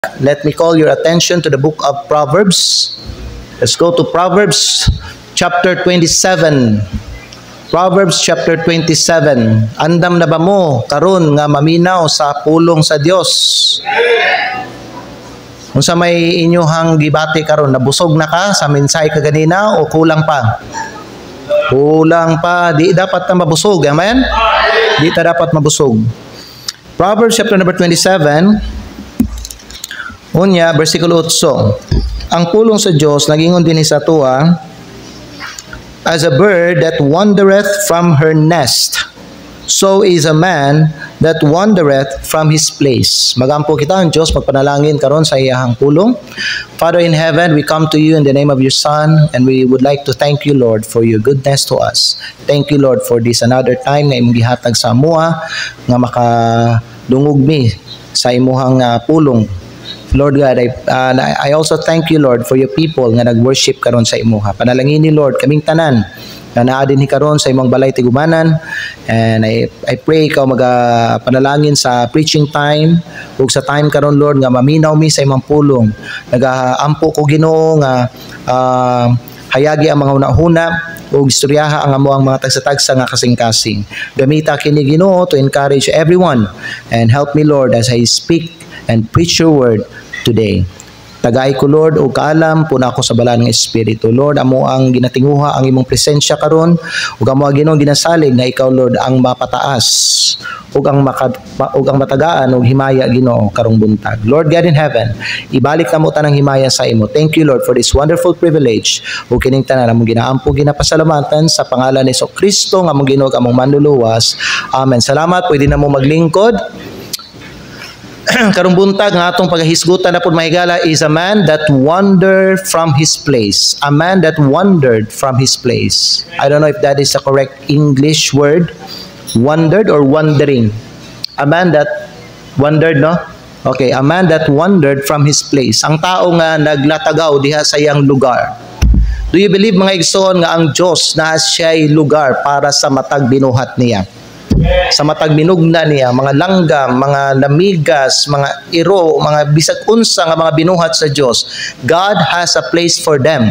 let me call your attention to the book of Proverbs. Let's go to Proverbs chapter 27. Proverbs chapter 27. Andam na ba mo karon nga maminaw sa pulong sa Dios? Kung sa may inyuhang gibati karon, nabusog na ka sa mensahe kaganina o kulang pa? Kulang pa. Di dapat na mabusog. Amen? Di ta dapat mabusog. Proverbs chapter number 27. Unya, versikulo 8. Ang pulong sa Dios nagingon din sa tuwa, as a bird that wandereth from her nest, so is a man that wandereth from his place. Magampo kita ang Diyos, magpanalangin karon sa iyahang pulong. Father in heaven, we come to you in the name of your Son, and we would like to thank you, Lord, for your goodness to us. Thank you, Lord, for this another time na imong gihatag sa amuha nga makadungog mi sa imuhang pulong. Lord God, I also thank you, Lord, for your people nga nag-worship karon sa imuha. Panalangin ni Lord kaming tanan na naa dinhi karon sa imong balay tigumanan, and I pray ikaw panalangin sa preaching time ug sa time karon, Lord, nga maminaw mi sa imong pulong. Nagaampo ko Ginoo nga hayagi ang mga hunahuna ug istoryaha ang amuang mga tagsa-tagsa nga kasing-kasing. Gamita kini Ginoo to encourage everyone, and help me, Lord, as I speak and preach your word today. Tagay ko, Lord, o kaalam po na ako sa bala ng Espiritu. Lord, amo ang ginatinguha ang imong presensya karon, ug amo ang Ginoo ginasalig nga ikaw, Lord, ang mapataas ug ang matagaan ug himaya, Ginoo, karong buntag. Lord God in heaven, ibalik namo tanang himaya sa imo. Thank you, Lord, for this wonderful privilege ug kining tanan among ginaampo ginapasalamatan sa pangalan ni Kristo nga among Ginoo among manluluwas. Amen. Salamat. Pwede na mo maglingkod. Karong buntag nga atong paghisgutan na pud mahigala is a man that wandered from his place. A man that wandered from his place. I don't know if that is the correct English word. Wandered or wandering. A man that wandered, no? Okay, a man that wandered from his place. Ang tao nga naglatagaw diha sa iyang lugar. Do you believe, mga igsoon, nga ang Dios na siya'y lugar para sa matag binuhat niya? Sa matag minugna niya, mga langgam, mga lamigas, mga iro, mga bisag unsa nga mga binuhat sa Dios, God has a place for them.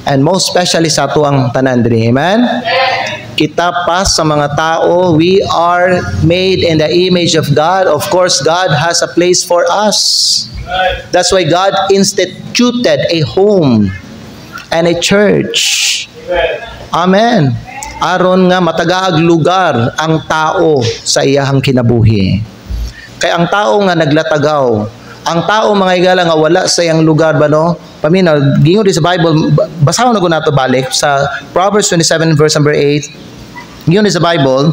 And most especially sa ato ang tanan diri. Amen? Kita pa sa mga tao, we are made in the image of God. Of course, God has a place for us. That's why God instituted a home and a church. Amen. Aron nga matagaag lugar ang tao sa iyahang kinabuhi. Kaya ang tao nga naglatagaw, ang tao mga igala nga wala sa iyang lugar ba, no? Paminaw, gingon di sa Bible, basahon na ko nato balik sa Proverbs 27 verse number 8. Gingon di sa Bible,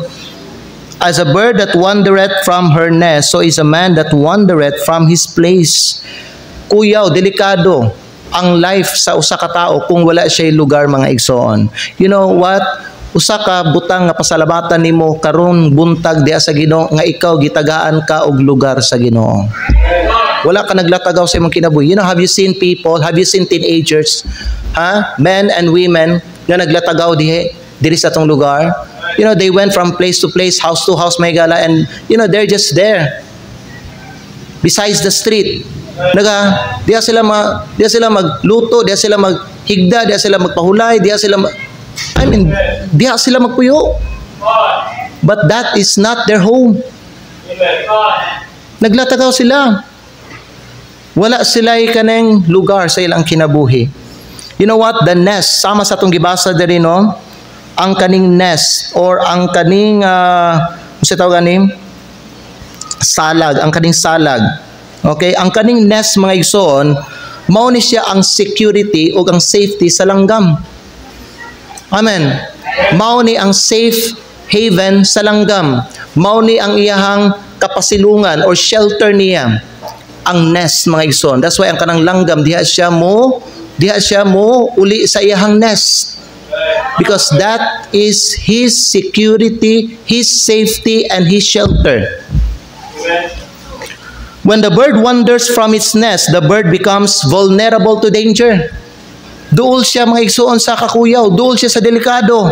as a bird that wandereth from her nest, so is a man that wandereth from his place. Kuyaw, delikado ang life sa usa ka tao kung wala siya lugar, mga igsoon. You know what? Usa ka butang nga pasalamatan nimo karon buntag diha sa Ginoo nga ikaw gitagaan ka og lugar sa Ginoo. Wala ka naglatagaw sa imong kinabuhi. You know, have you seen people, have you seen teenagers, men and women nga naglatagaw diri sa tong lugar? You know, they went from place to place, house to house, may gala, and you know, they're just there besides the street. Diha sila magluto, diha sila maghigda, diha sila magpahulay, diha sila diha sila magpuyo. But that is not their home. Naglatagaw sila. Wala sila'y kaneng lugar sa ilang kinabuhi. You know what? The nest, sama sa itong gibasa diri, no? Ang kaning nest or ang kaning salag, ang kaning salag. Okay? Ang kaning nest, mga igsoon, mao ni siya ang security o ang safety sa langgam. Amen. Mao ni ang safe haven sa langgam. Mao ni ang iyahang kapasilungan or shelter niya. Ang nest, mga igsoon. That's why ang kanang langgam diha siya mo uli sa iyahang nest. Because that is his security, his safety, and his shelter. When the bird wanders from its nest, the bird becomes vulnerable to danger. Duol siya, mga igsoon, sa kakuyaw. Duol siya sa delikado.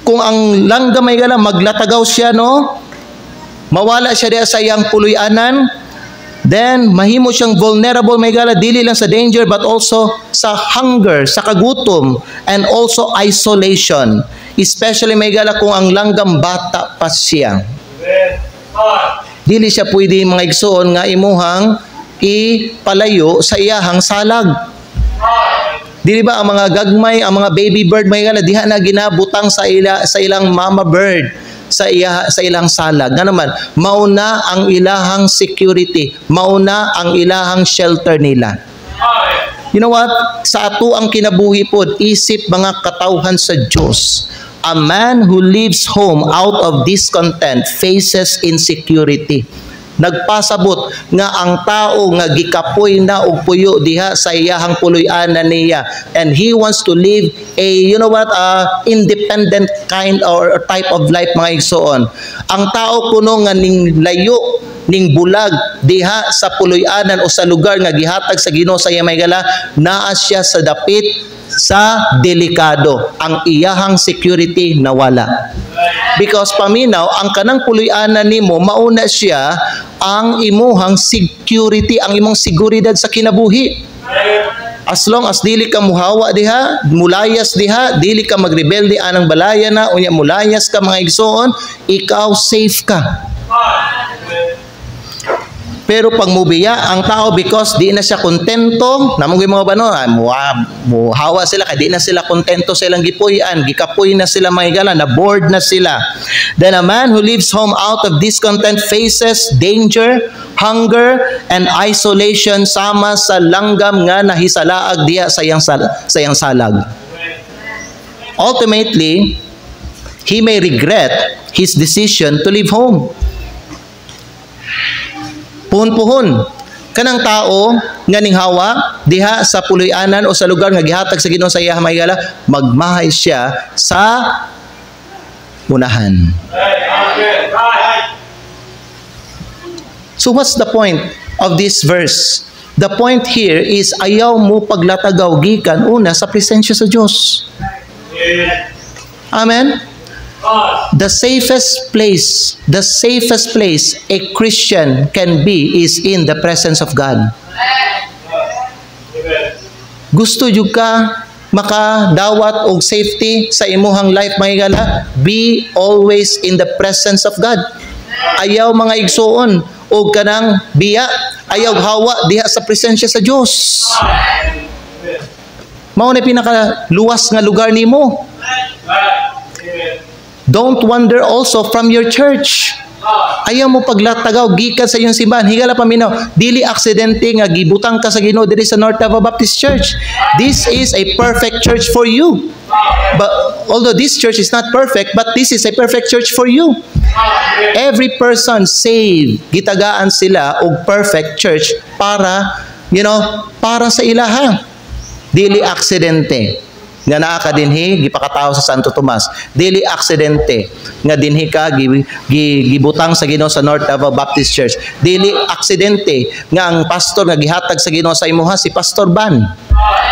Kung ang langgam may gala, maglatagaw siya, no? Mawala siya diya sa iyang puluyanan, Then, mahimo siyang vulnerable, may gala, dili lang sa danger, but also sa hunger, sa kagutom, and also isolation. Especially, may gala, kung ang langgam bata pa siya. Dili siya pwede mga igsoon nga imuhang ipalayo sa iyahang salag. Dili ba ang mga gagmay, ang mga baby bird, may gala, diha na ginabutang sa ilang mama bird, sa ilang salag. Nga naman, mauna ang ilahang security, mauna ang ilahang shelter nila. You know what? Sa ato ang kinabuhi pod, isip mga katawhan sa Diyos. A man who leaves home out of discontent faces insecurity. Nagpasabot nga ang tao nga gikapoy na og puyo diha sa iyahang puloy-anan niya, and he wants to live a, you know what, independent kind or type of life, mga igsoon. Ang tao kuno nga ning layo, ning bulag diha sa puloy-anan o sa lugar nga gihatag sa Ginoo sa iya may gala, naa siya sa dapit sa delikado. Ang iyahang security nawala. Because paminaw, ang kanang puloy-anan nimo, mauna siya ang imuhang security, ang imong seguridad sa kinabuhi. As long as dili ka muhawa diha, mulayas diha, dili ka magrebelde anang balaya na, unya mulayas ka mga igsoon, ikaw safe ka. Pero pag mubiya ang tao, because di na siya kontento, namang mga bano, muhawa sila, kaya di na sila kontento sa ilang gipuyan, gikapoy na sila mga igala, na bored na sila. Then a man who leaves home out of discontent faces danger, hunger, and isolation, sama sa langgam nga nahisalaag diya sa iyang salag. Ultimately, he may regret his decision to leave home. Puhon-puhon kanang tao nga ning hawa diha sa puloy-anan o sa lugar nga gihatag sa Ginoo sa iyang mahigala, magmahay siya sa unahan. So what's the point of this verse? The point here is ayaw mo paglatagaw gikan una sa presensya sa Dios. Amen. The safest place a Christian can be is in the presence of God. Gusto jud ka makadawat og safety sa imuhang life, mga igala, be always in the presence of God. Ayaw mga igsoon og kanang biya, ayaw hawa diha sa presensya sa Dios. Mao na pinakaluwas nga lugar nimo. Don't wander also from your church. Ayaw mo paglatagaw gikan sa iyong simbahan. Higala paminaw, dili aksidente nga gibutang ka sa Ginoo diri sa North Davao Baptist Church. This is a perfect church for you. But although this church is not perfect, but this is a perfect church for you. Every person saved, gitagaan sila og perfect church para, para sa ilaha. Dili aksidente nga naa ka dinhi gipakatawo sa Santo Tomas. Dili aksidente nga dinhi ka gibutang sa Ginoo sa North Davao Baptist Church. Dili aksidente nga ang pastor nga gihatag sa Ginoo sa imuha si Pastor Ban.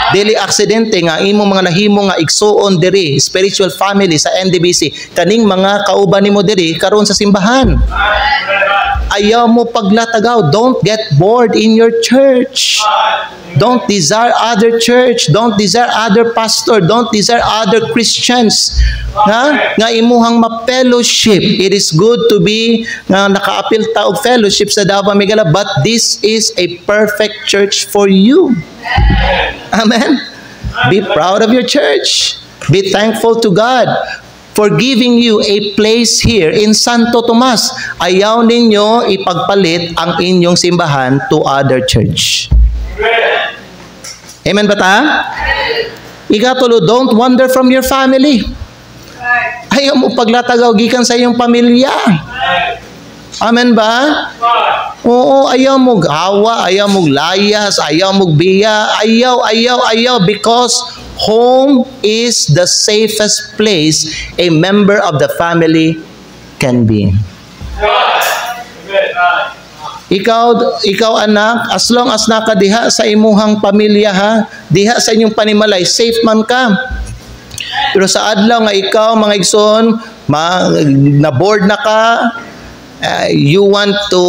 Dili aksidente nga imong mga nahimo nga igsuon diri, spiritual family sa NDBC, kaning mga kauban nimo diri karon sa simbahan. Ayaw mo paglatagaw. Don't get bored in your church. Don't desire other church. Don't desire other pastor. Don't desire other Christians. Nga imuhang ma-fellowship. It is good to be nga naka-apil ta og fellowship sa Davao Migala, but this is a perfect church for you. Amen. Be proud of your church. Be thankful to God for giving you a place here in Santo Tomas. Ayaw ninyo ipagpalit ang inyong simbahan to other church. Amen ba ta? Ikatulo, don't wander from your family. Ayaw mo paglatagaw gikan sa iyong pamilya. Amen ba? Oo, ayaw mo hawa, ayaw mo layas, ayaw mo biya, ayaw, because home is the safest place a member of the family can be. Ikaw anak, as long as nakadiha sa imuhang pamilya ha, diha sa inyong panimalay, safe man ka. Pero sa adlaw nga ikaw mga igsoon, na-bored na ka, you want to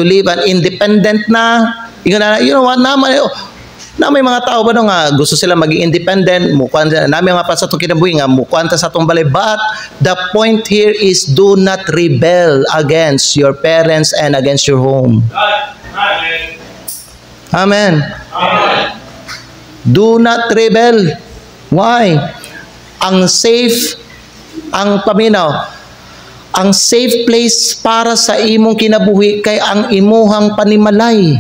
live an independent na, you know what, na may mga tao ba nga gusto sila maging independent, mukuan namin nga pa sa itong kinabuhi nga, mukuan ta sa itong balay. But the point here is do not rebel against your parents and against your home. Amen. Do not rebel. Why? Ang safe, ang safe place para sa imong kinabuhi kay ang imuhang panimalay.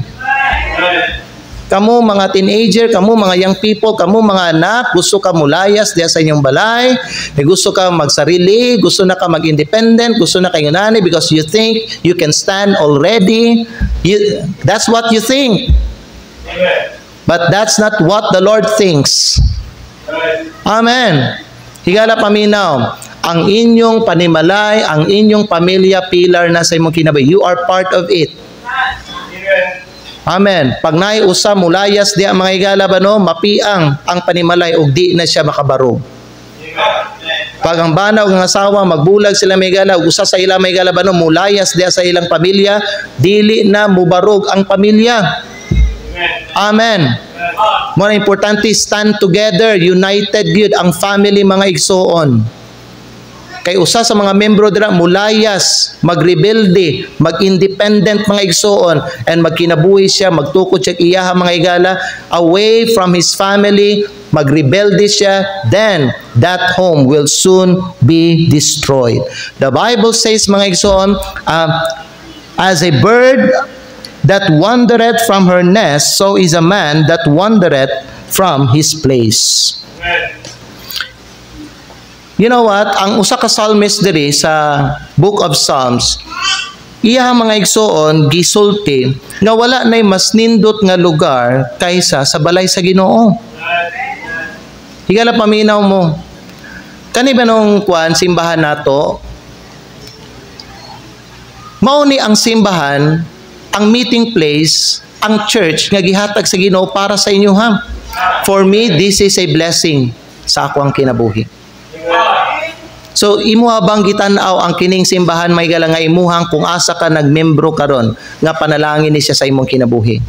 Kamu mga teenager, kamu mga young people, kamu mga anak, gusto ka mulayas diya sa inyong balay, gusto ka magsarili, gusto na ka mag-independent, gusto na kayo nani because you think you can stand already. That's what you think. But that's not what the Lord thinks. Amen. Higala paminaw, ang inyong panimalay, ang inyong pamilya, pillar na sa imong kinabuhi. You are part of it. Amen. Pag naiusa mulayas di ang mga higala ba no, mapiang ang panimalay ug di na siya makabarog. Pag ang bana ug ang asawa magbulag sila may higala ug usa sa ila may higala ba no, mulayas di sa ilang pamilya, dili na mubarog ang pamilya. Amen. More importante, stand together, united gyud ang family mga igsoon. Kay usa sa mga membro dira mulayas, magrebelde, mag-independent mga igsoon, and magkinabuhi siya, magtukod siya iyaha mga higala, away from his family, magrebelde siya, then that home will soon be destroyed. The Bible says mga igsoon, as a bird that wandereth from her nest, so is a man that wandereth from his place. You know what? Ang usa ka psalmist diri sa Book of Psalms, iya mga igsoon gisulti nga wala nay mas nindot nga lugar kaysa sa balay sa Ginoo. Higala paminaw mo. Kani ba nung simbahan nato? Mao ni ang simbahan, ang meeting place, ang church nga gihatag sa Ginoo para sa inyo ha. For me, this is a blessing sa ako ang kinabuhi. So imuha bang gitan-aw ang kining simbahan may gala nga imuhang kung asa ka nagmembro karon nga panalangin ni siya sa imong kinabuhi?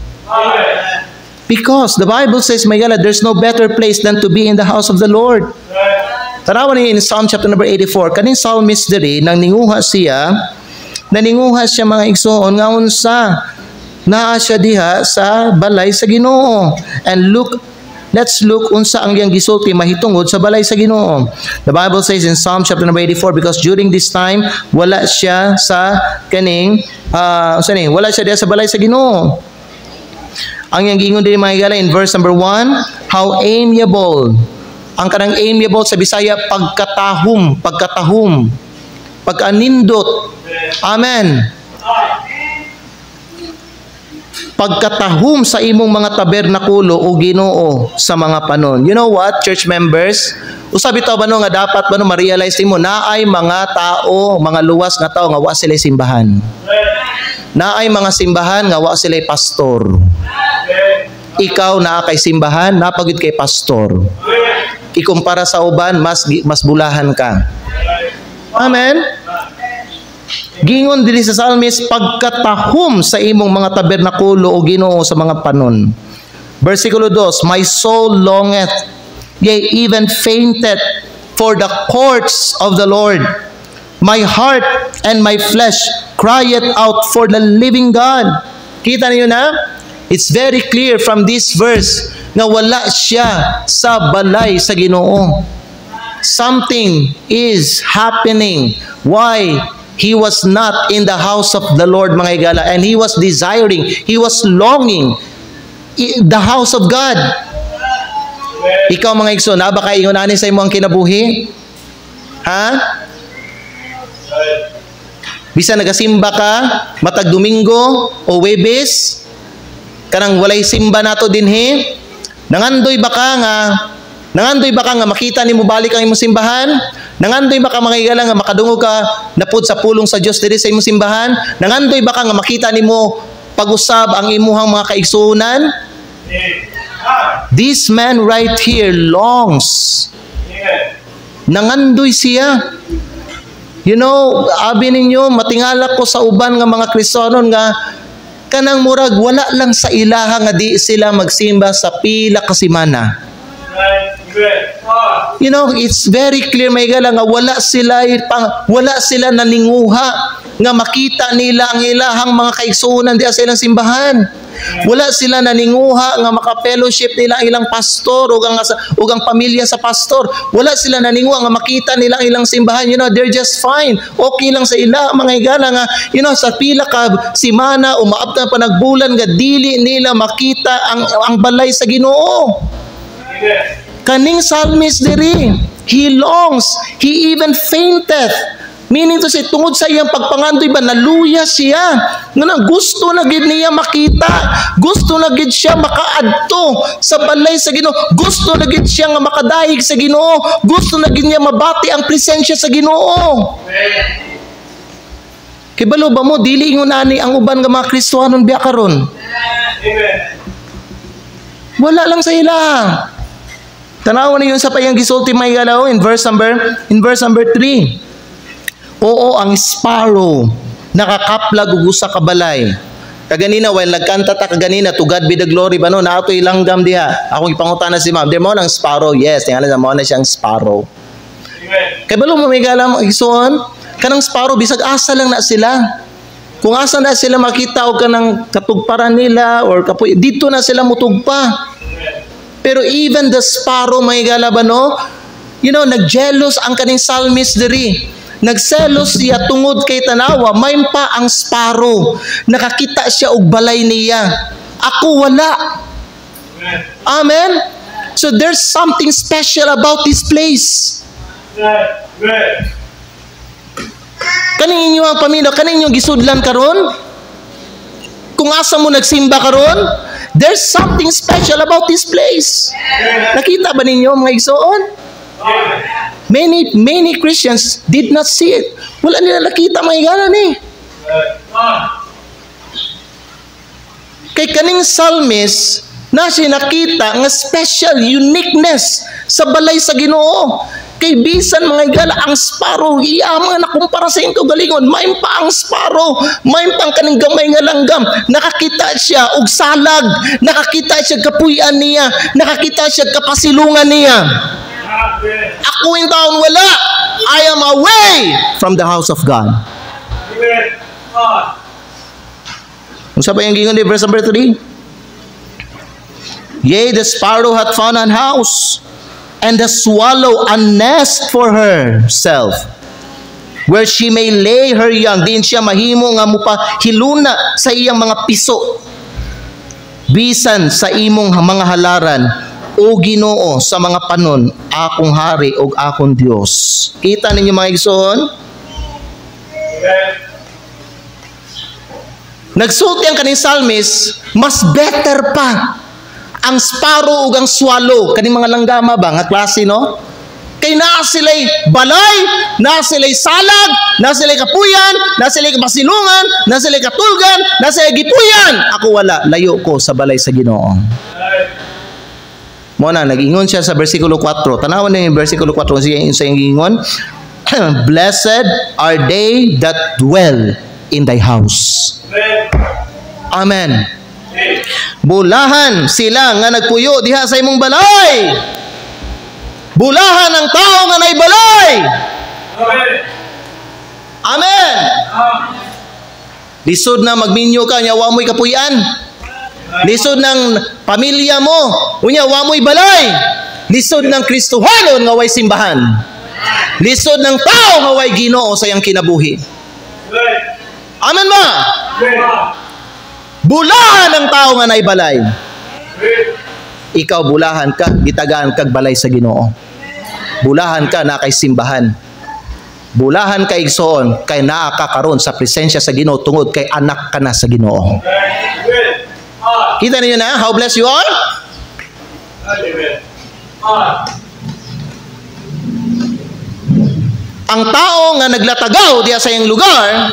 Because the Bible says may gala there's no better place than to be in the house of the Lord. Tanawan niyo in Psalm chapter number 84, kaning psalmist diri nang ninguha siya mga igsoon nga unsa naa siya diha sa balay sa Ginoo. And let's look unsa ang iyang gisulti mahitungod sa balay sa Ginoo. The Bible says in Psalm chapter number 84, because during this time wala siya sa kaning wala siya diha sa balay sa Ginoo. Ang iyang giingon diri mga higala in verse number 1, how amiable. Ang kanang amiable sa Bisaya pagkatahom, pag-anindot. Amen. Pagkatahom sa imong mga tabernakulo o Ginoo sa mga panon. You know what, church members? Usab ito ba no nga dapat ba no ma-realize nimo naay mga tao, mga luwas nga tao nga wa sila simbahan. Naay mga simbahan nga wa sila pastor. Ikaw naa kay simbahan, napagid kay pastor. Ikumpara sa uban, mas bulahan ka. Amen. Gingon dili sa psalmist pagkatahom sa imong mga tabernakulo o Ginoo sa mga panon. Versikulo 2, my soul longeth, yea even fainteth for the courts of the Lord. My heart and my flesh crieth out for the living God. Kita niyo na? It's very clear from this verse na wala siya sa balay sa Ginoo. Something is happening. Why? He was not in the house of the Lord mga higala, and he was desiring, he was longing the house of God. Ikaw mga igsoon, na ba kayo ingon sa imo ang kinabuhi? Ha? Bisa nagasimba ka matag Domingo o Webes, kanang walay simba nato dinhi, nangandoy ba ka nga makita nimo balik ang imong simbahan? Nangandoy ba ka mga higala nga makadungog ka napud sa pulong sa Dios diri sa imong simbahan? Nangandoy ba ka nga makita nimo pag-usab ang imuhang mga kaigsuonan? This man right here longs. Nangandoy siya. You know, abi ninyo, matingala ko sa uban nga mga Kristiyanon nga, kanang murag wala lang sa ilaha nga di sila magsimba sa pila ka semana. You know, it's very clear may gala nga wala sila naninguha nga makita nila ang ilahang mga kaigsuonan diya sa ilang simbahan. Wala sila naninguha nga maka-fellowship nila ang ilang pastor o ang pamilya sa pastor. Wala sila naninguha nga makita nila ang ilang simbahan. You know, they're just fine. Okay lang sa ila mga higala nga, you know, sa pila ka simana o maabtan pa nagbulan nga dili nila makita ang balay sa Ginoo. Kaning psalmist diri, he longs, he even fainteth. Meaning to say, tungod sa iyang pagpangandoy ba, naluya siya. Nga gusto na gid niya makita. Gusto na gid siya makaadto sa balay sa Ginoo. Gusto na gid siya nga makadaig sa Ginoo. Gusto na gid niya mabati ang presensya sa Ginoo. Kibalo ba mo, dili ingunani ang uban nga mga Kristiyanon biya karon. Wala lang sa ila. Tanawan niyo sa payang gisulti may galaw in verse number 3. Oo, ang sparrow nakakaplag ug usa ka balay. Kaganina while nagkanta ta kaganina to God be the glory ba no na ato ilanggam diha. Ako ipangutana si ma'am, mo lang sparrow. Yes, tingala mo na siyang sparrow. Amen. Kay balo mo may galam igsoon, kanang sparrow bisag asa lang na sila. Kung asa na sila makita og kanang katugparan nila or kapoy dito na sila mutugpa. Pero even the sparrow may gala ba no? You know, nagjealous ang kaning psalmist diri. Nagselos siya tungod kay tanawa, maym pa ang sparrow. Nakakita siya og balay niya. Ako wala. Amen? So there's something special about this place. Kaning inyo ang pamilya, kaning inyo gisudlan karon? Kung asa mo nagsimba karon, there's something special about this place. Nakita ba ninyo mga igsoon? Many Christians did not see it. Wala nila nakita mga iganan eh. Kay kaning psalmist na siya nakita nga special uniqueness sa balay sa Ginoo. Kay bisan mga igala ang sparrow iya mga nakumpara sa inyo galingon, maym pa ang sparrow, maym pang kaning gamay nga langgam. Nakakita siya og salag, nakakita siya kapuy-an niya, nakakita siya kapasilungan niya. Ako in taon wala. I am away from the house of God. Unsa pa yung gingon di verse number 3? Yea, the sparrow hath found an house, and the swallow a nest for herself, where she may lay her young. Diin siya mahimo nga mupahiluna sa iyang mga piso. Bisan sa imong mga halaran, o Ginoo sa mga panon, akong hari o akong Dios. Kita ninyo mga igsoon? Nagsulti ang kaning psalmist, mas better pa ang sparrow ug ang swallow, kaning mga langgama ba nga klase no? Kay naa sila'y balay, naa sila'y salag, naa sila'y kapuyan, naa sila'y kapasilungan, naa sila'y katulgan, naa sila'y gipuyan. Ako wala, layo ko sa balay sa Ginoo. Muna, nag-ingon siya sa versikulo 4. Tanawan na yung versikulo 4. Sa ingon, blessed are they that dwell in thy house. Amen. Bulahan sila nga nagpuyo diha sa imong balay. Bulahan ang tao nga nay balay. Amen. Lisod na magminyo ka, nya wa mo'y kapuyan. Lisod ng pamilya mo, unya wa mo'y balay. Lisod ng Kristohanon nga way simbahan. Lisod ng tao nga way Ginoo sa iyang kinabuhi. Amen ba? Bulahan ang tao nga nay balay. Ikaw bulahan ka, gitagaan kag balay sa Ginoo. Bulahan ka na kay simbahan. Bulahan ka igsoon kay naa ka karon sa presensya sa Ginoo tungod kay anak ka na sa Ginoo. Kita niyo na how blessed you are? Ang tao nga naglatagaw diya sa iyang lugar,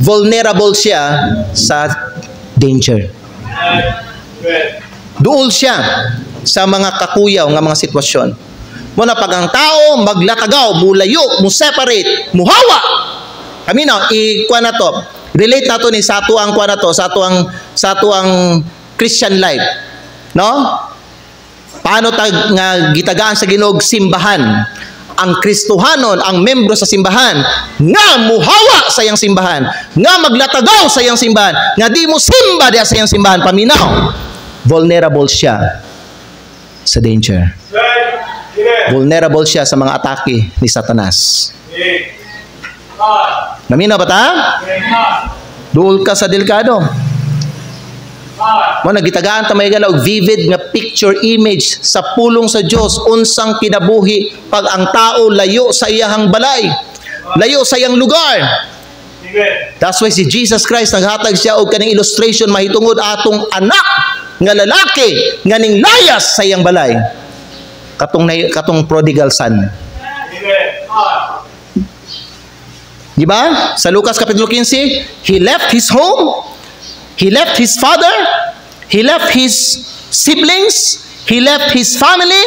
vulnerable siya sa danger. Duol siya sa mga kakuyaw nga mga sitwasyon. Muna pag ang tao maglatagaw, mulayo, mo separate, muhawa. Kami na ikuan na to. Relate nato ni sa tuang kuan na to, sa tuang Christian life. No? Paano tag nga gitagaan sa Ginoo simbahan? Ang Kristohanon, ang membro sa simbahan, nga muhawa sa iyang simbahan, nga maglatagaw sa iyang simbahan, nga di mo simba diya sa iyang simbahan, paminaw. Vulnerable siya sa danger. Vulnerable siya sa mga atake ni Satanas. Naminaw ba ta? Duol ka sa delikado. Mo nagitagaan ta may galaw vivid nga picture image sa pulong sa Dios unsang kinabuhi pag ang tao layo sa iyang balay, layo sa iyang lugar. That's why si Jesus Christ naghatag siya og kaning illustration mahitungod atong anak nga lalaki nga ning layas sa iyang balay. Katong prodigal son. Di ba? Sa Lucas Kapitulo 15, he left his home, he left his father, he left his siblings, he left his family,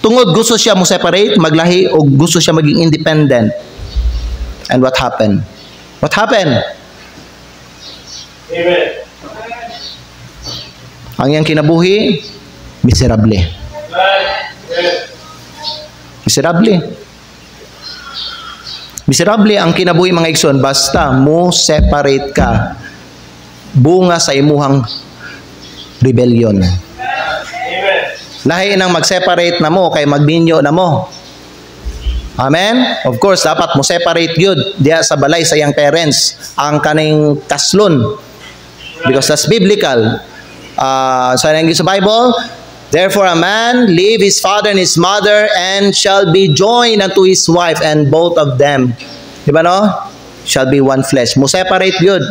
tungod gusto siya mo separate, maglahi, o gusto siya maging independent. And what happened? What happened? Amen. Ang iyang kinabuhi, miserable. Miserable. Miserable ang kinabuhi mga igsoon basta mo separate ka. Bunga sa imuhang rebellion. Amen. Lahi nang mag-separate na mo kay magminyo na mo. Amen? Of course, dapat mo separate yun diya sa balay sa iyang parents ang kaning kaslon. Because that's biblical. Sa Bible, therefore a man leave his father and his mother and shall be joined unto his wife, and both of them, di ba no? Shall be one flesh. Mo separate yun.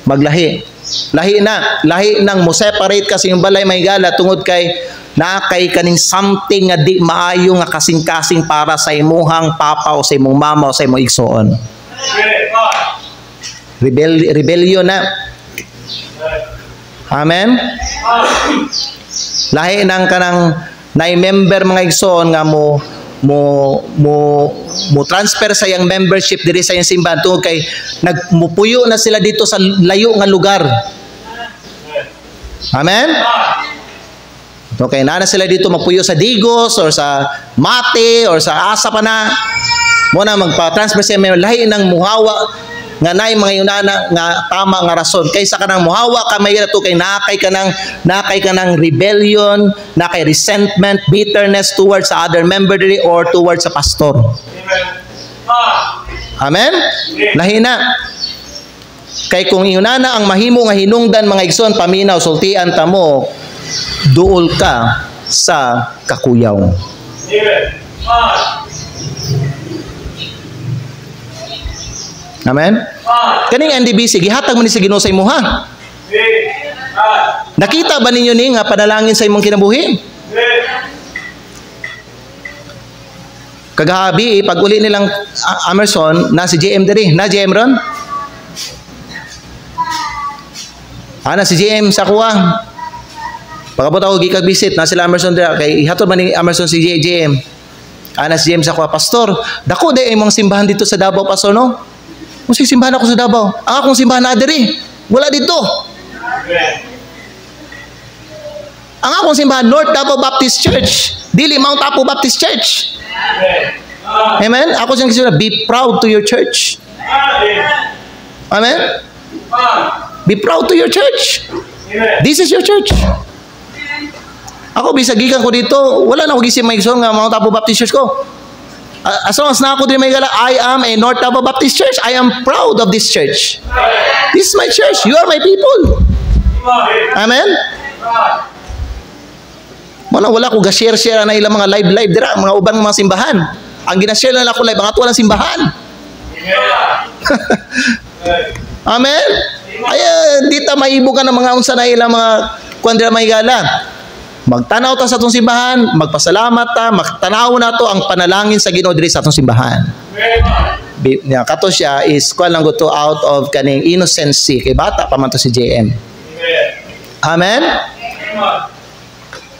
Maglahi. Lahi nang mo separate kasi yung balay may gala tungod kay nakay kaning something nga di maayo nga kasing-kasing para sa imuhang papa o sa imong mama o sa imong igsoon. Rebellion na. Amen? Lahi nang kanang na-member mga igsoon nga mo transfer sa iyang membership diri sa iyang simbahan tungod kay nagmupuyo na sila dito sa layo nga lugar. Amen? Okay, na sila dito magpuyo sa Digos or sa Mate or sa Asa pa na. Mo na magpa-transfer sa iyang lahi nang muhawa nga nay mga yunana nga tama nga rason kaysa kanang muhawa ka may to kay nakay kanang rebellion, nakay resentment, bitterness towards sa other member diri or towards sa pastor. Amen? Lahina. Kay kung yunana ang mahimo nga hinungdan mga igsoon paminaw sultian ta mo duol ka sa kakuyaw. Amen? Kaning NDBC, gihatag mo ni sa Ginoo sa imo ha? Nakita ba ninyo ni nga panalangin sa imong kinabuhi? Kagabi, pag uli nilang Emerson, na si JM diri. Na JM ron? Na si JM sa kuha. Pagkabot ako gikag-visit, na sila Emerson diri. Kay ihatod man ni Emerson si JM. Na si JM sa kuha. Pastor, dako day imong simbahan dito sa Davao, Pastor, no? Kung simbahan ako sa Davao, ang akong simbahan na diri, wala dito. Ang akong simbahan, North Davao Baptist Church, dili Mount Apo Baptist Church. Amen? Ako siyang kasi be proud to your church. Amen? Be proud to your church. This is your church. Ako, bisagikan ko dito, wala na ako gising may isong nga Mount Apo Baptist Church ko. As long as na ako din may gala, I am a North Davao Baptist Church. I am proud of this church. This is my church. You are my people. Amen? Wala ko ga-share na ilang mga live dira, mga ubang mga simbahan. Ang gina-share na ako live, ang ato walang simbahan. Amen? Ay, di ta maibukan ng mga unsa na ilang mga kuandira may gala. Magtanaw ta sa atong simbahan, magpasalamat ta, magtanaw na to ang panalangin sa Ginoo diri sa atong simbahan. Kato siya is kuan lang to out of kaning innocency kay bata pa man to si JM. Amen?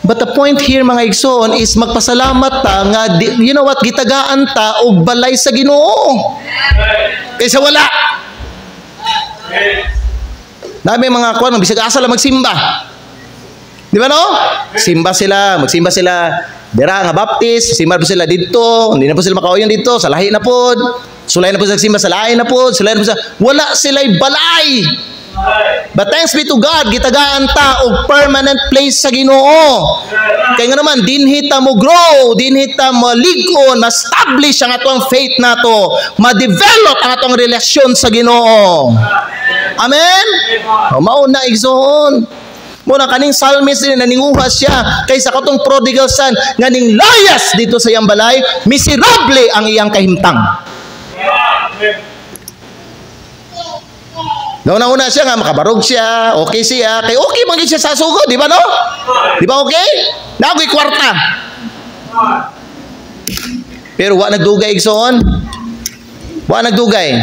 But the point here mga igsoon is magpasalamat ta nga you know what, gitagaan ta og balay sa Ginoo. Kaysa wala. Dami mga kuan bisag asa lang magsimba. Di ba no? Magsimba sila. Dira nga baptist, simba po sila dito, hindi na po sila makauyon dito, sa lahi na po. Sulay na po sa simba sa lahi na po, sulay na po sa wala sila'y balay. But thanks be to God, gitagaan ta og permanent place sa Ginoo. Kaya nga naman, dinhi ta mo grow, dinhi ta mo ligon, ma-establish ang atong faith nato, ma-develop ang atong relasyon sa Ginoo. Amen? O, mauna igsoon. Muna kaning psalmist din naninguha siya kaysa katong prodigal son nga ning layas dito sa iyang balay, miserable ang iyang kahimtang. Nauna-una siya nga, makabarog siya, okay siya, kay okay maging siya sa sugo, di ba no? Di ba okay? Nagoy kwarta. Pero wa nagdugay igsoon. Wa nagdugay.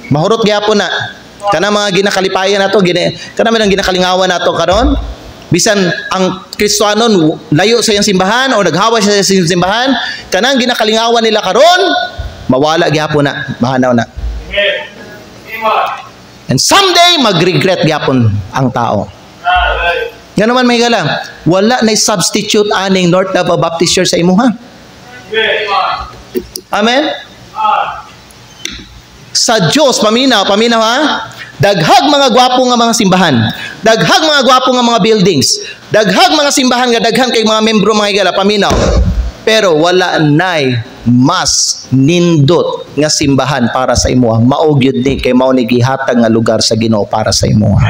Mahurot gyapon na. Kana mga ginakalipayan nato, kana man ang ginakalingawan nato karon. Bisan ang Kristiyanon layo sa iyang simbahan o naghawa siya sa iyang simbahan, kanang ginakalingawan nila karon, mawala gyapon na, mahanaw na. And someday, mag-regret gyapon ang tao. Nga naman may gala, wala na substitute aning North Davao Baptist Church sa imuha. Amen? Sa Diyos, paminaw ha? Daghag mga gwapo nga mga simbahan. Daghag mga gwapo nga mga buildings. Daghag mga simbahan nga daghan kay mga membro mga igala, paminaw. Pero wala nay mas nindot nga simbahan para sa imuha. Mao gyud ni kay mao ni gihatag nga lugar sa Ginoo para sa imuha.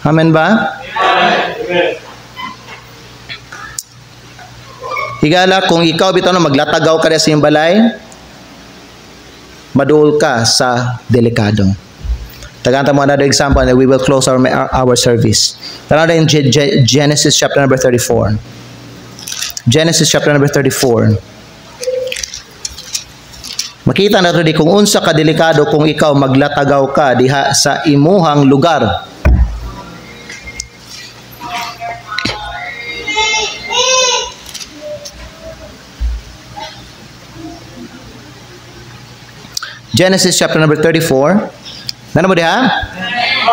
Amen ba? Amen. Higala, kung ikaw bitaw na maglatagaw ka sa iyong balay, maduol ka sa delikado. Tagantang mo another example and we will close our service. Tanaw in Genesis chapter number 34. Genesis chapter number 34. Makita nato di kung unsa ka delikado kung ikaw maglatagaw ka diha sa imuhang lugar. Genesis chapter number 34. Nana mo diha?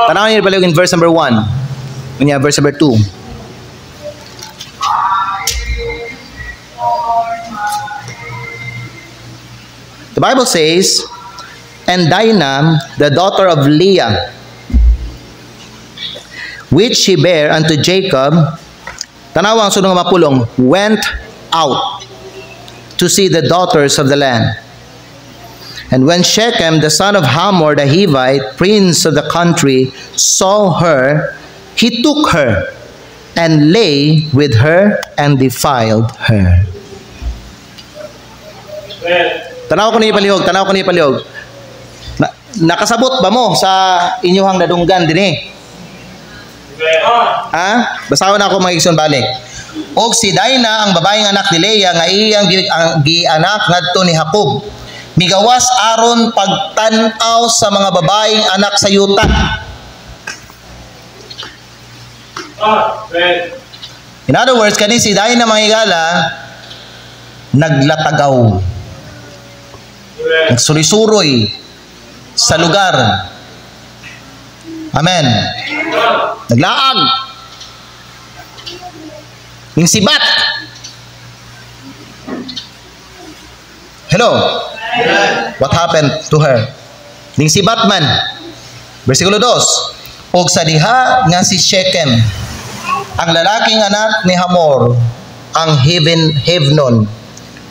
Tanaw niyo baliw in verse number 1. Unya verse number 2. The Bible says, and Dinah, the daughter of Leah, which she bare unto Jacob, tanaw ang sunong mapulong, went out to see the daughters of the land. And when Shechem, the son of Hamor, the Hivite, prince of the country, saw her, he took her and lay with her and defiled her. Tanaw ko ni palihog, nakasabot ba mo sa inyong nadunggan dinhi? Ha? Basahon ako mga igsoon balik. Og si Dinah ang babaeng anak ni Leah nga iyang gianak ngadto ni Jacob. Migawas aron pagtan-aw sa mga babaeng anak sa yuta. In other words, kani si Dinah mga higala naglatagaw. Nagsulisuroy sa lugar. Amen. Naglaag. Yung sibat. Hello. What happened to her? Ning si Batman. Versikulo 2. Og sa diha nga si Shechem, ang lalaking anak ni Hamor, ang Hivnon,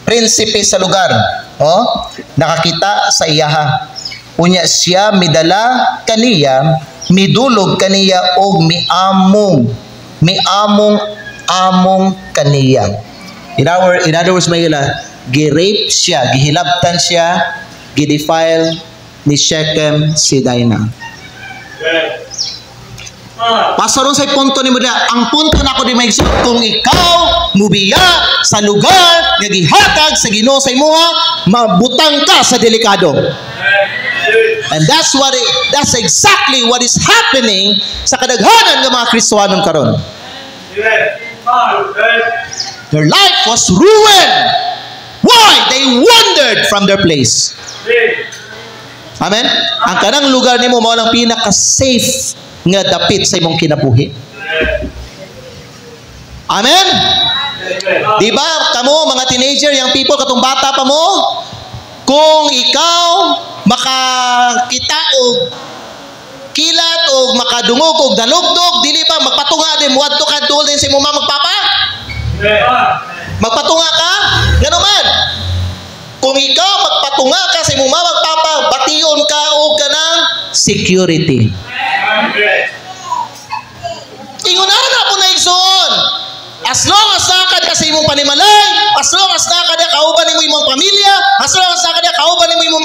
prinsipe sa lugar, nakakita sa iyaha. Unya siya midala kaniya, midulog kaniya og miamong kaniya. In other words, may gi-rape siya, gihilabtan siya, gi-defile ni Shechem si Dinah. Pasaron sa punto ni Muda, ang punto na ako di maigsoon, kung ikaw mubiya sa lugar nga gihatag sa Ginoo sa imuha, mabutang ka sa delikado. And that's exactly what is happening sa kadaghanan ng mga Kristohanon karon. Their life was ruined. Why? They wandered from their place. Amen? Ang kanang lugar nimo mao lang pinaka-safe nga dapit sa imong kinabuhi. Amen? Di ba, kamo mga teenager, young people, katong bata pa mo, kung ikaw makakita og kilat o makadungog o dalugdog, dili ba magpatunga din, muadto ka dool din sa imong magpapa? Magpatunga ka? Ngano man? Kung ikaw magpatunga ka sa imong magpapa, bation ka og kanang security. Ingunahan na po na igsoon. As long as nakad ka sa imong panimalay, as long as nakad ka kauban nimo imong pamilya, as long as nakad ka kauban nimo imong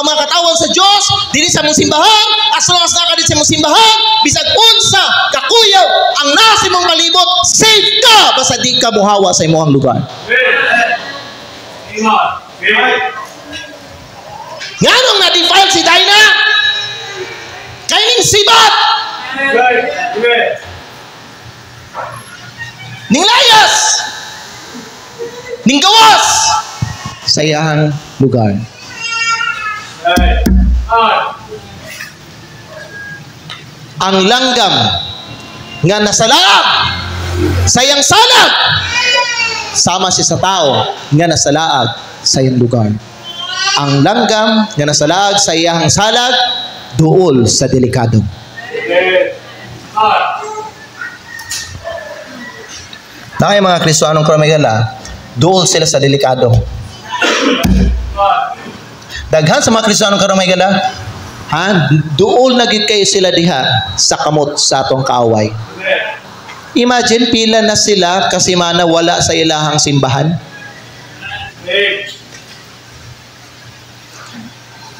mga katawan sa Dios, dili sa imong simbahan, as long as nakad sa imong simbahan, bisag unsa kakuyaw ang nasa imong palibot, safe ka basta di ka muhawa sa imong lugar. Nganong na-defile si Dinah? Kaining sibat. Ning layas, ning gawas sa iyahang lugar. Ang langgam nga nasalaag sa iyang salag, sama siya sa tao nga nasalaag sa iyang lugar. Ang langgam nga nasalaag sa iyang salag, duol sa delikado. Na kayo mga Kristohanong karamigala, dool sila sa delikado. Daghan sa mga Kristohanong karamigala, dool na gid kayo sila diha sa kamot sa atong kaaway. Imagine pila na sila kasi mana wala sa ilahang simbahan.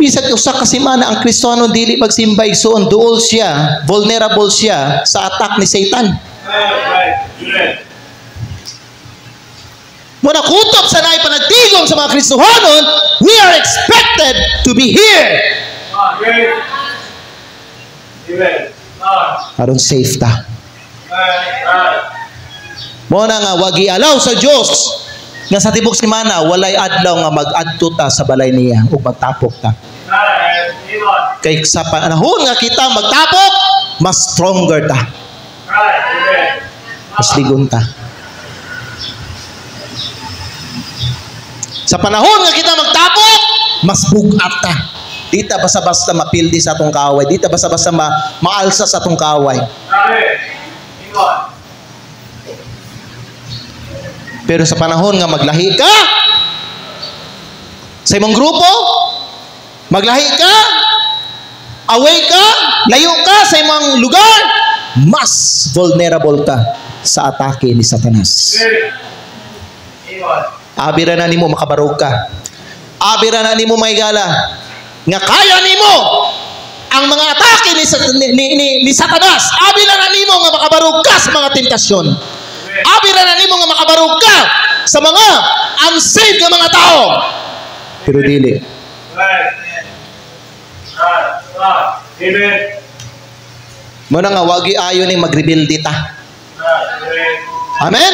Bisag usa kasi mana ang Kristiyano dili magsimba igsoon, dool siya, vulnerable siya sa attack ni Satan. Muna kutob sa naay panagtigom sa mga Kristohanon, we are expected to be here. Aron safe ta. Muna nga wag i-allow sa Dios nga sa tibok semana walay adlaw nga mag-adto ta sa balay niya ug magtapok ta. Kay sa panahon nga kita magtapok, mas stronger ta. Mas ligon ta. Sa panahon nga kita magtapok, mas bugat ta. Di ta basta-basta mapildi sa atong kaaway. Di ta basta-basta maalsa sa atong kaaway. Pero sa panahon nga maglahi ka, sa imong grupo, maglahi ka, away ka, layo ka sa imong lugar, mas vulnerable ka sa atake ni Satanas. Abira na nimo makabarog ka. Abira na nimo maigala nga kaya nimo ang mga atake ni Satanas. Abira na nimo nga makabarog ka sa mga tentasyon. Abira na nimo nga makabarog ka sa mga unsaved nga mga tao. Pero dili. Muna nga wagi ayo ning mag-rebuild dita. Amen.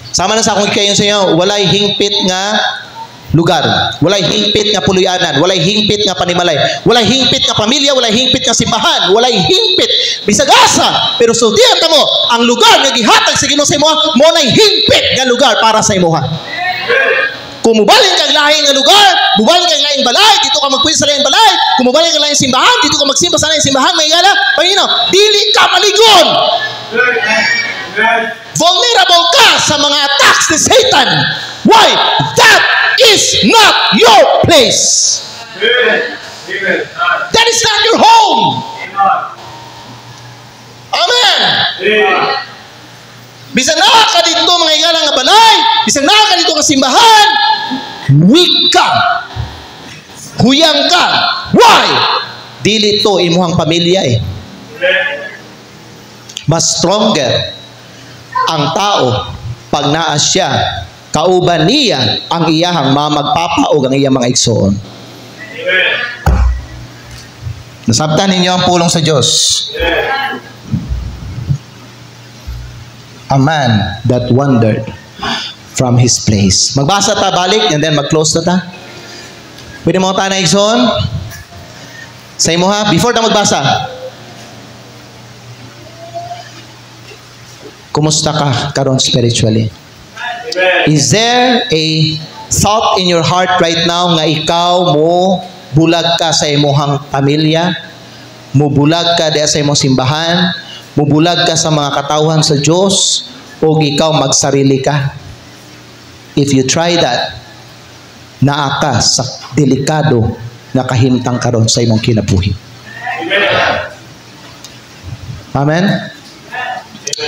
Sama na sa akong kayo sa inyo, walay hingpit nga lugar, walay hingpit nga puluyanan, walay hingpit nga panimalay, walay hingpit nga pamilya, walay hingpit nga simbahan, walay hingpit bisag asa, pero sultihan ta mo ang lugar nga gihatag sa Ginoo sa imo mo nay hingpit nga lugar para sa imuha. Kung mubalin kang lahing nga lugar, mubalin kang lahing balay, dito ka magpwede sa lahing balay, kung mubalin kang lahing simbahan, dito ka magsimba sa lahing simbahan, may gala, Panginoon, dili ka maligon. Vulnerable ka sa mga attacks ni Satan. Why? That is not your place. That is not your home. Amen. Bisan na ka dito mga igalang nga balay, bisan na ka dito nga simbahan, weak ka, huyang ka. Why? Dili to imuhang pamilya eh. Mas stronger ang tao pag naa siya kauban niya ang iyahang mga magpapa ug ang iyang mga igsoon. Nasabtan ninyo ang pulong sa Diyos. A man that wandered from his place. Magbasa ta balik and then mag-close na ta. Pwede mo ta na igsoon? Sa imo ha, before ta magbasa. Kumusta ka karon spiritually? Is there a thought in your heart right now nga ikaw mo bulag ka sa imong pamilya, mubulag ka diha sa imong simbahan, mubulag ka sa mga katawhan sa Dios, o ikaw magsarili ka? If you try that, naa ka sa delikado na kahimtang karon sa imong kinabuhi. Amen?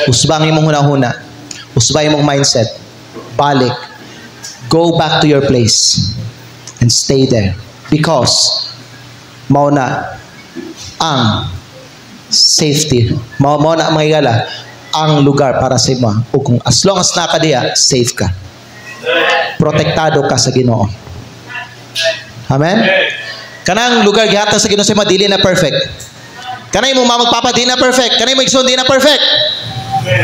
Usbang imong hunahuna, usbang imong mindset, balik, go back to your place and stay there. Because mao na ang safety, mao na mga igala ang lugar para sa imo. O kung as long as naka diya, safe ka, protektado ka sa Ginoo. Amen. Kanang lugar gihatag sa Ginoo sa imo dili na perfect, kanay mo magpapa di na perfect, kanay mo igsoon di na perfect,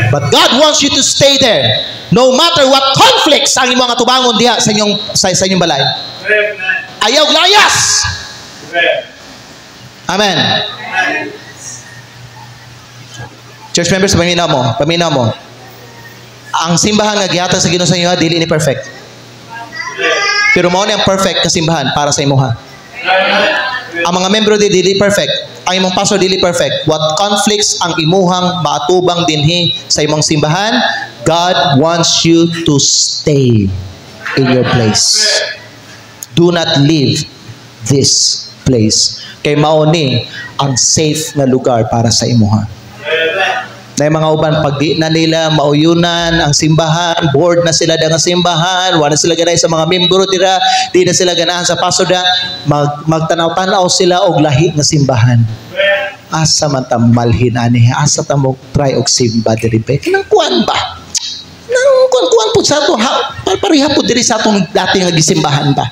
but God wants you to stay there no matter what conflicts ang imong atubangon diha sa inyong balay. Ayaw layas. Amen. Church members, paminaw mo. Ang simbahan nga gihatag sa Ginoo sa inyo dili ni perfect. Pero mao ni ang perfect nga simbahan para sa imuha. Ang mga membro dili perfect. Ang imong pastor dili perfect. What conflicts ang imuhang maatubang dinhi sa imong simbahan, God wants you to stay in your place. Do not leave this place. Kay mao ni ang safe na lugar para sa imuha. Na mga uban, pag di na nila mauyunan ang simbahan, board na sila ng simbahan, wala sila ganahan sa mga membro dira, di na sila ganahan sa pastor da, magtanaw-tanaw sila og lahi nga simbahan. Asa man ta malhin ani, asa ta mo try og simba diri be. Kanang kuan ba? Nang kuan pud sa ato, pariha pud diri sa atong dating nga gisimbahan ba.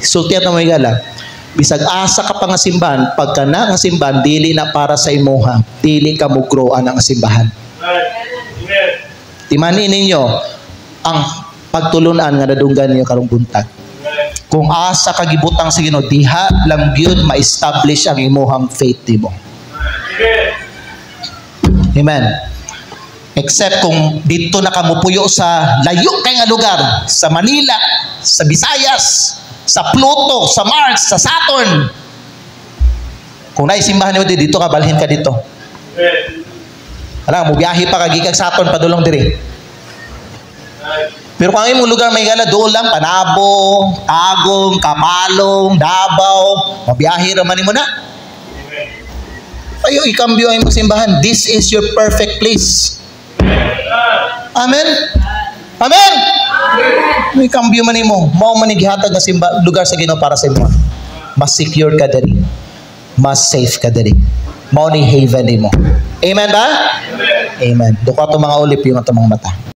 Sultihan na mo igala. Bisag asa ka pa nga simbahan, pagka na nga simbahan, dili na para sa imuha, dili ka mugroan ang simbahan. Timani ninyo ang pagtulunan nga nadunggan niyo karong buntag. Kung asa ka gibutang sa Ginoo, diha lang gyud ma-establish ang imuhang faith nimo. Amen. Except kung dito na ka mupuyo sa layo kay nga lugar, sa Manila, sa Visayas, sa Pluto, sa Mars, sa Saturn. Kung naisimbahan niyo dito ka, balhin ka dito. Alam, mubiyahe pa ka gikag Saturn padulong diri. Pero kung ang imong lugar may gala doon lang, Panabo, Tagum, Kapalong, Davao, mabiyahe raman mo na. Ayo ikambyo ang imong simbahan. This is your perfect place. Amen. Amen. May kambyo man nimo, mao man gihatag nga lugar sa Ginoo para sa imo. Mas secure ka diri. Mas safe ka diri. Mao ni haven nimo. Amen ba? Amen. Duka to mga ulip yung atong mga mata.